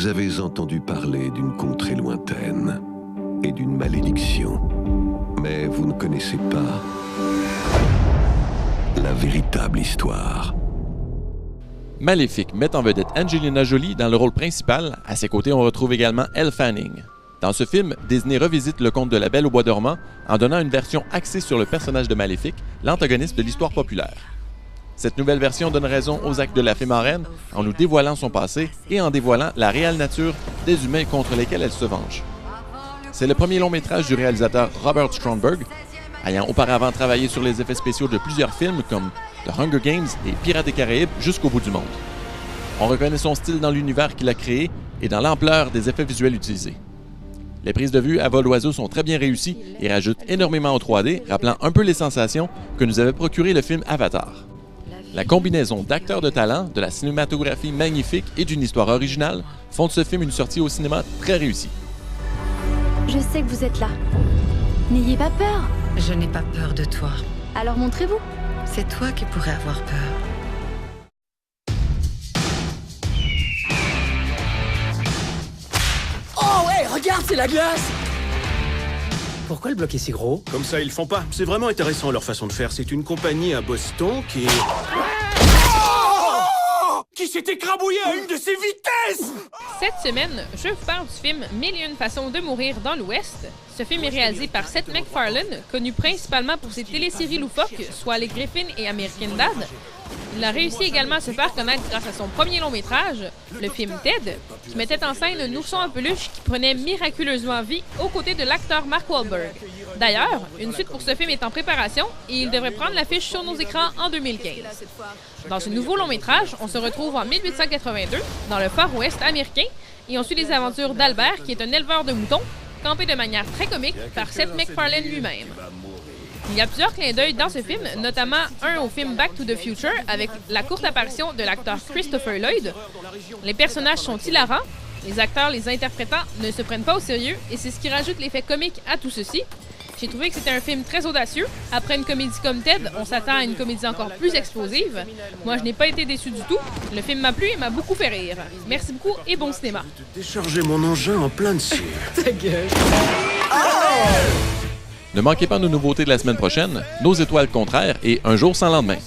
Vous avez entendu parler d'une contrée lointaine et d'une malédiction, mais vous ne connaissez pas la véritable histoire. Maléfique met en vedette Angelina Jolie dans le rôle principal. À ses côtés, on retrouve également Elle Fanning. Dans ce film, Disney revisite le conte de La Belle au bois dormant en donnant une version axée sur le personnage de Maléfique, l'antagoniste de l'histoire populaire. Cette nouvelle version donne raison aux actes de la fée marraine en nous dévoilant son passé et en dévoilant la réelle nature des humains contre lesquels elle se venge. C'est le premier long métrage du réalisateur Robert Stromberg, ayant auparavant travaillé sur les effets spéciaux de plusieurs films comme The Hunger Games et Pirates des Caraïbes jusqu'au bout du monde. On reconnaît son style dans l'univers qu'il a créé et dans l'ampleur des effets visuels utilisés. Les prises de vue à vol d'oiseau sont très bien réussies et rajoutent énormément au 3D, rappelant un peu les sensations que nous avait procuré le film Avatar. La combinaison d'acteurs de talent, de la cinématographie magnifique et d'une histoire originale font de ce film une sortie au cinéma très réussie. Je sais que vous êtes là. N'ayez pas peur. Je n'ai pas peur de toi. Alors montrez-vous. C'est toi qui pourrais avoir peur. Oh ouais, regarde, c'est la glace! Pourquoi le bloc est si gros? Comme ça, ils font pas. C'est vraiment intéressant leur façon de faire. C'est une compagnie à Boston qui s'est écrabouillée à une de ses vitesses! Cette semaine, je vous parle du film « 1001 façons de mourir dans l'Ouest ». Ce film est réalisé par Seth MacFarlane, connu principalement pour ses téléséries loufoques, soit Les Griffins et American Dad. Il a réussi également à se faire connaître grâce à son premier long-métrage, le film Ted, qui mettait en scène un ourson en peluche qui prenait miraculeusement vie aux côtés de l'acteur Mark Wahlberg. D'ailleurs, une suite pour ce film est en préparation et il devrait prendre l'affiche sur nos écrans en 2015. Dans ce nouveau long-métrage, on se retrouve en 1882, dans le Far West américain, et on suit les aventures d'Albert, qui est un éleveur de moutons, campé de manière très comique par Seth MacFarlane lui-même. Il y a plusieurs clins d'œil dans ce film, notamment un au film Back to the Future avec la courte apparition de l'acteur Christopher Lloyd. Les personnages sont hilarants, les acteurs les interprétant ne se prennent pas au sérieux et c'est ce qui rajoute l'effet comique à tout ceci. J'ai trouvé que c'était un film très audacieux. Après une comédie comme Ted, on s'attend à une comédie encore plus explosive. Moi, je n'ai pas été déçu du tout. Le film m'a plu et m'a beaucoup fait rire. Merci beaucoup et bon cinéma. Décharger mon engin en plein dessus. Ta gueule! Ne manquez pas nos nouveautés de la semaine prochaine, Nos étoiles contraires et Un jour sans lendemain.